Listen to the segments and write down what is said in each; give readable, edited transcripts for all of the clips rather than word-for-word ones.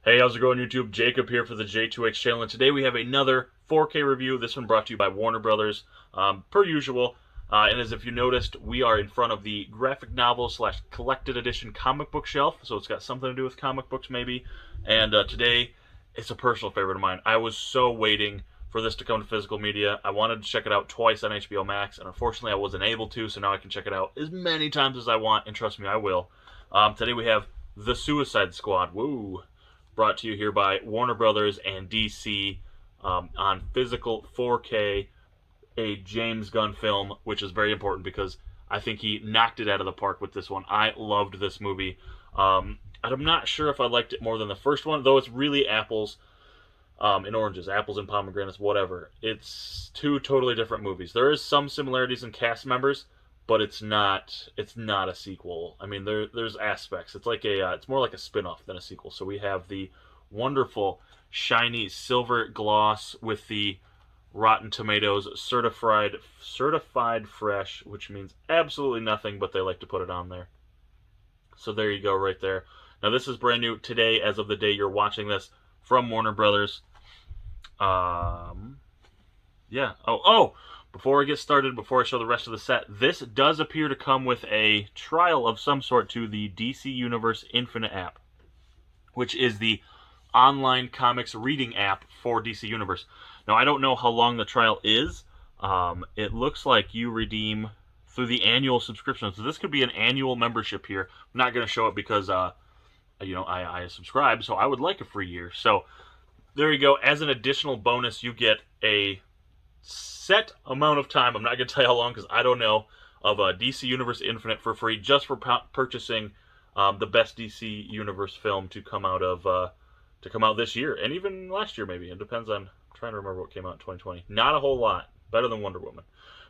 Hey, how's it going, YouTube? Jacob here for the JTwoH channel, and today we have another 4K review. This one brought to you by Warner Brothers, per usual. And as if you noticed, we are in front of the graphic novel slash collected edition comic book shelf, so it's got something to do with comic books, maybe. And today, it's a personal favorite of mine. I was so waiting for this to come to physical media. I wanted to check it out twice on HBOMax, and unfortunately, I wasn't able to. So now I can check it out as many times as I want, and trust me, I will. Today we have The Suicide Squad. Woo! Brought to you here by Warner Brothers and DC on physical 4K, a James Gunn film, which is very important because I think he knocked it out of the park with this one. I loved this movie. I'm not sure if I liked it more than the first one, though it's really apples and oranges, apples and pomegranates, whatever. It's two totally different movies. There is some similarities in cast members, but it's not a sequel. I mean, there's aspects. It's like it's more like a spin-off than a sequel. So we have the wonderful shiny silver gloss with the Rotten Tomatoes certified fresh, which means absolutely nothing, but they like to put it on there. So there you go, right there. Now this is brand new today, as of the day you're watching this, from Warner Brothers. Yeah. Oh. Before we get started, before I show the rest of the set, this does appear to come with a trial of some sort to the DC Universe Infinite app, which is the online comics reading app for DC Universe. Now, I don't know how long the trial is. It looks like you redeem through the annual subscription. So this could be an annual membership here. I'm not going to show it because, I subscribe, so I would like a free year. So there you go. As an additional bonus, you get a set amount of time, I'm not going to tell you how long because I don't know, of DC Universe Infinite for free just for purchasing the best DC Universe film to come out this year, and even last year maybe. It depends on, I'm trying to remember what came out in 2020. Not a whole lot. Better than Wonder Woman.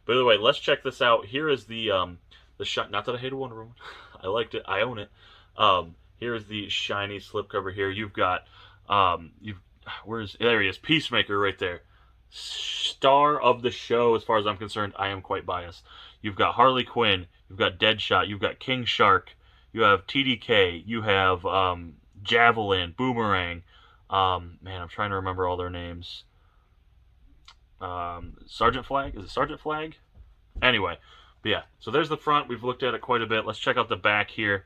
But either way, let's check this out. Here is the shot. Not that I hated Wonder Woman. I liked it. I own it. Here is the shiny slipcover here. You've got there he is, Peacemaker right there. Star of the show, as far as I'm concerned. I am quite biased. You've got Harley Quinn, you've got Deadshot, you've got King Shark, you have TDK, you have Javelin, Boomerang. Man, I'm trying to remember all their names. Sergeant Flag? Is it Sergeant Flag? Anyway, but yeah, so there's the front. We've looked at it quite a bit. Let's check out the back here.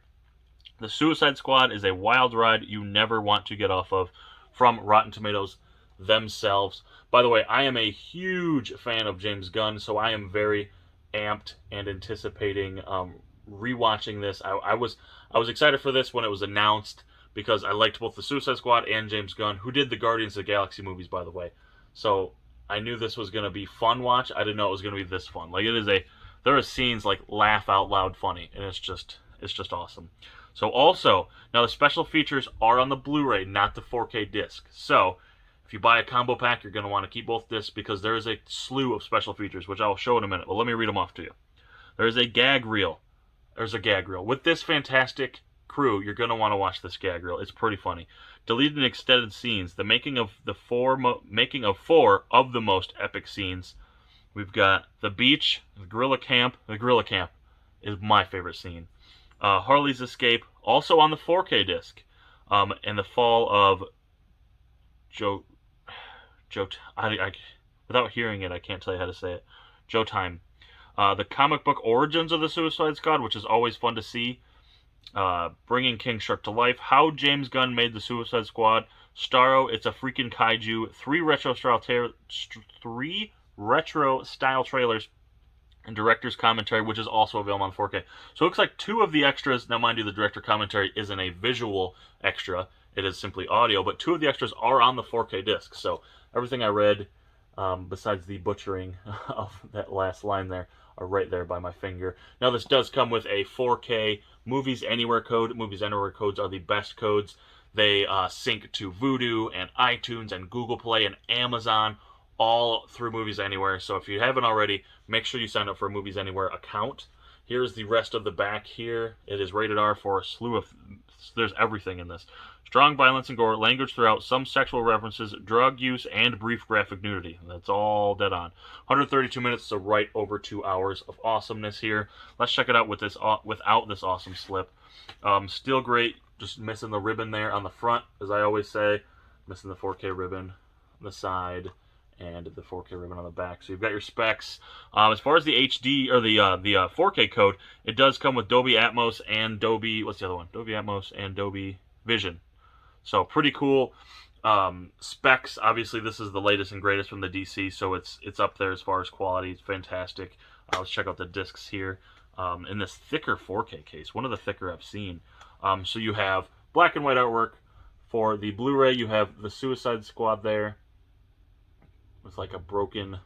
The Suicide Squad is a wild ride you never want to get off of, from Rotten Tomatoes themselves. By the way, I am a huge fan of James Gunn, so I am very amped and anticipating rewatching this. I was excited for this when it was announced because I liked both the Suicide Squad and James Gunn, who did the Guardians of the Galaxy movies, by the way. So I knew this was going to be fun watch. I didn't know it was going to be this fun. Like, there are scenes like laugh out loud funny, and it's just awesome. So also, now the special features are on the Blu-ray, not the 4K disc. So if you buy a combo pack, you're going to want to keep both discs because there is a slew of special features, which I will show in a minute. But let me read them off to you. There's a gag reel. There's a gag reel. With this fantastic crew, you're going to want to watch this gag reel. It's pretty funny. Deleted and extended scenes. The making of four of the most epic scenes. We've got the beach, the gorilla camp. The gorilla camp is my favorite scene. Harley's escape, also on the 4K disc. And the fall of without hearing it, I can't tell you how to say it. Joe Time. The comic book origins of the Suicide Squad, which is always fun to see. Bringing King Shark to life. How James Gunn made the Suicide Squad. Starro, it's a freaking kaiju. Three retro style trailers. And director's commentary, which is also available on 4K. So it looks like two of the extras, now mind you, the director commentary isn't a visual extra. It is simply audio, but two of the extras are on the 4K disc. So everything I read, besides the butchering of that last line there, are right there by my finger. Now this does come with a 4K Movies Anywhere code. Movies Anywhere codes are the best codes. They sync to Vudu and iTunes and Google Play and Amazon, all through Movies Anywhere. So if you haven't already, make sure you sign up for a Movies Anywhere account. Here's the rest of the back here. It is rated R for a slew of... There's everything in this. Strong violence and gore, language throughout, some sexual references, drug use, and brief graphic nudity. That's all dead on. 132 minutes, so right over 2 hours of awesomeness here. Let's check it out with this without this awesome slip. Still great. just missing the ribbon there on the front, as I always say. Missing the 4K ribbon on the side and the 4K ribbon on the back. So you've got your specs. As far as the HD or the 4K code, it does come with Dolby Atmos and Dolby. What's the other one? Dolby Atmos and Dolby Vision. So pretty cool specs. Obviously, this is the latest and greatest from the DC, so it's up there as far as quality. It's fantastic. Let's check out the discs here. In this thicker 4K case, one of the thicker I've seen. So you have black and white artwork. For the Blu-ray, you have the Suicide Squad there with like a broken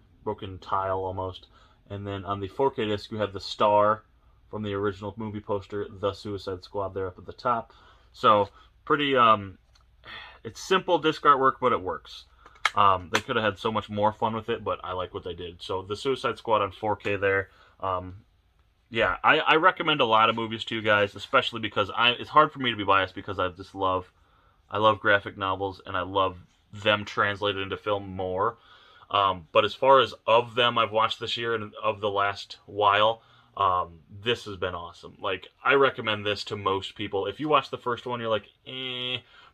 tile almost. And then on the 4K disc, you have the star from the original movie poster, the Suicide Squad there up at the top. So pretty, it's simple disc artwork, but it works. They could have had so much more fun with it, but I like what they did. So the Suicide Squad on 4K there. Yeah, I recommend a lot of movies to you guys, especially because it's hard for me to be biased because I love graphic novels and I love them translated into film more. But as far as of them I've watched this year and of the last while, this has been awesome. Like, I recommend this to most people. If you watch the first one, you're like,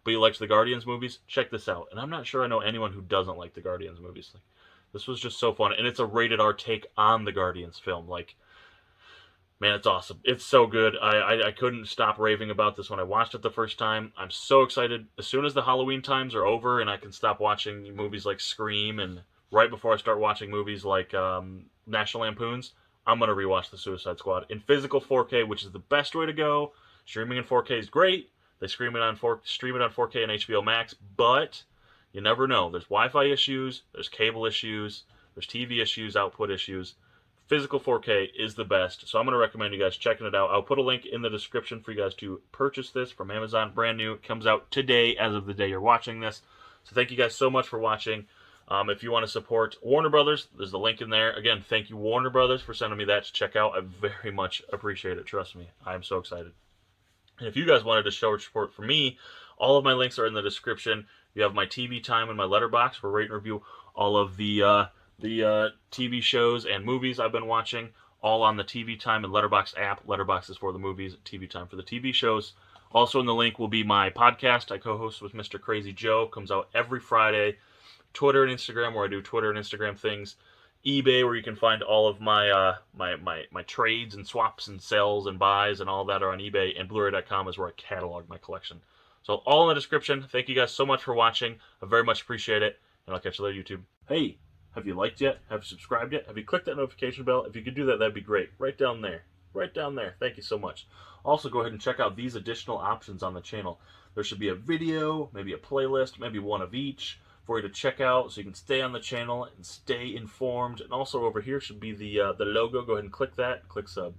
but you liked the Guardians movies, check this out. And I'm not sure I know anyone who doesn't like the Guardians movies. Like, this was just so fun. And it's a rated R take on the Guardians film. Like, man, it's awesome. It's so good. I couldn't stop raving about this when I watched it the first time. I'm so excited. As soon as the Halloween times are over and I can stop watching movies like Scream, and right before I start watching movies like National Lampoons, I'm going to rewatch The Suicide Squad in physical 4K, which is the best way to go. Streaming in 4K is great. They stream it on 4K and HBOMax, but you never know. There's Wi-Fi issues, there's cable issues, there's TV issues, output issues. Physical 4K is the best, so I'm going to recommend you guys checking it out. I'll put a link in the description for you guys to purchase this from Amazon, brand new. It comes out today as of the day you're watching this. So thank you guys so much for watching. If you want to support Warner Brothers, there's the link in there. Again, thank you, Warner Brothers, for sending me that to check out. I very much appreciate it. Trust me, I'm so excited. And if you guys wanted to show support for me, all of my links are in the description. You have my TV time and my Letterboxd, where I rate and review all of the TV shows and movies I've been watching, all on the TV Time and Letterboxd app. Letterboxd is for the movies, TV Time for the TV shows. Also in the link will be my podcast I co-host with Mr. Crazy Joe. Comes out every Friday. Twitter and Instagram, where I do Twitter and Instagram things. eBay, where you can find all of my my trades and swaps and sells and buys and all that are on eBay. And Bluray.com is where I catalog my collection. So all in the description. Thank you guys so much for watching. I very much appreciate it. And I'll catch you later, YouTube. Hey! Have you liked yet? Have you subscribed yet? Have you clicked that notification bell? If you could do that, that'd be great. Right down there. Right down there. Thank you so much. Also, go ahead and check out these additional options on the channel. There should be a video, maybe a playlist, maybe one of each for you to check out so you can stay on the channel and stay informed. And also over here should be the logo. Go ahead and click that. Click sub.